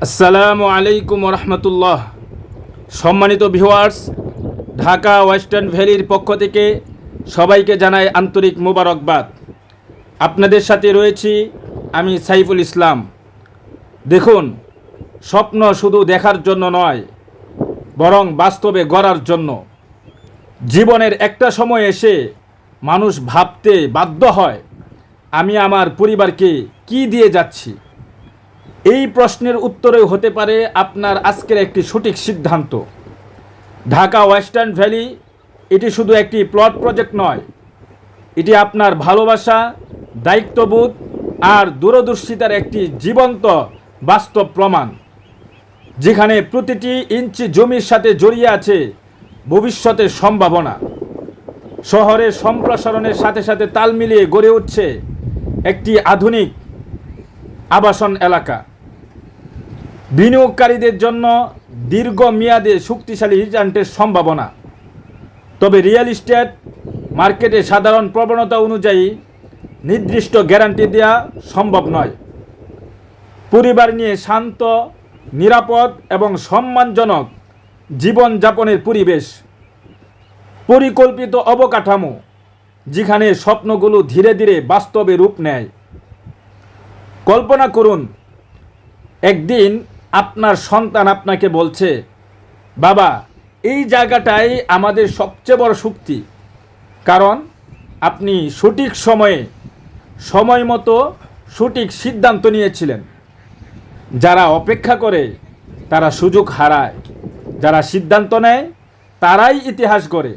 আসসালামু আলাইকুম রহমতুল্লাহ। সম্মানিত ভিউয়ার্স, ঢাকা ওয়েস্টার্ন ভ্যালির পক্ষ থেকে সবাইকে জানাই আন্তরিক মোবারকবাদ। আপনাদের সাথে রয়েছি আমি সাইফুল ইসলাম। দেখুন, স্বপ্ন শুধু দেখার জন্য নয়, বরং বাস্তবে গড়ার জন্য। জীবনের একটা সময় এসে মানুষ ভাবতে বাধ্য হয়, আমি আমার পরিবারকে কি দিয়ে যাচ্ছি। এই প্রশ্নের উত্তরেও হতে পারে আপনার আজকের একটি সঠিক সিদ্ধান্ত। ঢাকা ওয়েস্টার্ন ভ্যালি এটি শুধু একটি প্লট প্রজেক্ট নয়, এটি আপনার ভালোবাসা, দায়িত্ববোধ আর দূরদর্শিতার একটি জীবন্ত বাস্তব প্রমাণ, যেখানে প্রতিটি ইঞ্চি জমির সাথে জড়িয়ে আছে ভবিষ্যতের সম্ভাবনা। শহরের সম্প্রসারণের সাথে সাথে তাল মিলিয়ে গড়ে উঠছে একটি আধুনিক আবাসন এলাকা, বিনিয়োগকারীদের জন্য দীর্ঘমেয়াদে শক্তিশালী রিটার্নের সম্ভাবনা। তবে রিয়েল এস্টেট মার্কেটে সাধারণ প্রবণতা অনুযায়ী নির্দিষ্ট গ্যারান্টি দেওয়া সম্ভব নয়। পরিবার নিয়ে শান্ত, নিরাপদ এবং সম্মানজনক জীবনযাপনের পরিবেশ, পরিকল্পিত অবকাঠামো যেখানে স্বপ্নগুলো ধীরে ধীরে বাস্তবে রূপ নেয়। কল্পনা করুন, একদিন আপনার সন্তান আপনাকে বলছে, বাবা, এই জায়গাটাই আমাদের সবচেয়ে বড় শক্তি, কারণ আপনি সঠিক সময় মতো সঠিক সিদ্ধান্ত নিয়েছিলেন। যারা অপেক্ষা করে তারা সুযোগ হারায়, যারা সিদ্ধান্ত নেয় তারাই ইতিহাস গড়ে।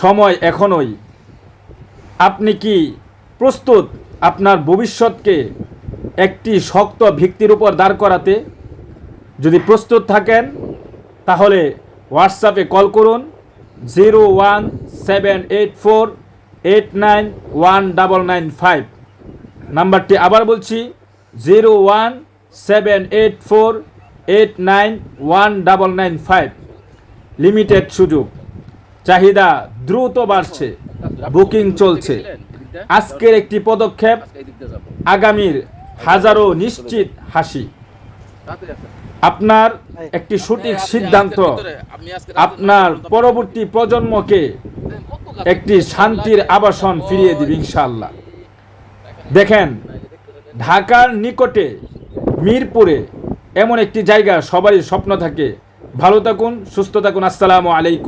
সময় এখনই। আপনি কি প্রস্তুত আপনার ভবিষ্যৎকে একটি শক্ত ভিত্তির উপর দাঁড় করাতে? যদি প্রস্তুত থাকেন তাহলে হোয়াটসঅ্যাপে কল করুন 01784891995। নাম্বারটি আবার বলছি, 01784891995। লিমিটেড সুযোগ, চাহিদা দ্রুত বাড়ছে, বুকিং চলছে। আজকের একটি পদক্ষেপ, আগামীর হাজারো নিশ্চিত হাসি। আপনার একটি সঠিক সিদ্ধান্ত আপনার পরবর্তী প্রজন্মকে একটি শান্তির আবাসন ফিরিয়ে দিবে ইনশাআল্লাহ। দেখেন, ঢাকার নিকটে মিরপুরে এমন একটি জায়গা সবারই স্বপ্ন থাকে। ভালো থাকুন, সুস্থ থাকুন। আসসালামু আলাইকুম।